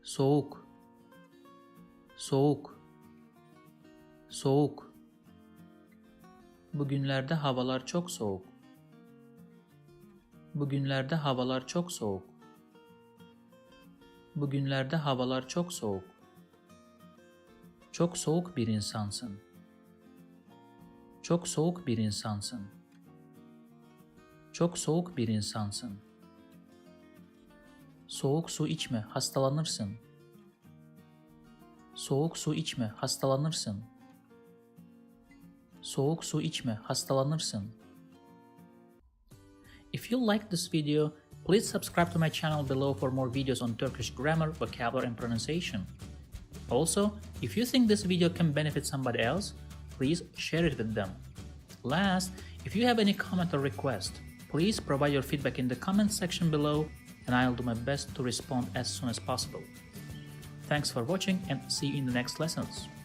soğuk, soğuk, soğuk. Bugünlerde havalar çok soğuk. Bugünlerde havalar çok soğuk. Bugünlerde havalar çok soğuk. Çok soğuk bir insansın. Çok soğuk bir insansın. Çok soğuk bir insansın. Soğuk su içme, hastalanırsın. Soğuk su içme, hastalanırsın. Soğuk su içme, hastalanırsın. If you like this video, please subscribe to my channel below for more videos on Turkish grammar, vocabulary and pronunciation. Also, if you think this video can benefit somebody else, please share it with them. Last, if you have any comment or request, please provide your feedback in the comment section below and I'll do my best to respond as soon as possible. Thanks for watching and see you in the next lessons.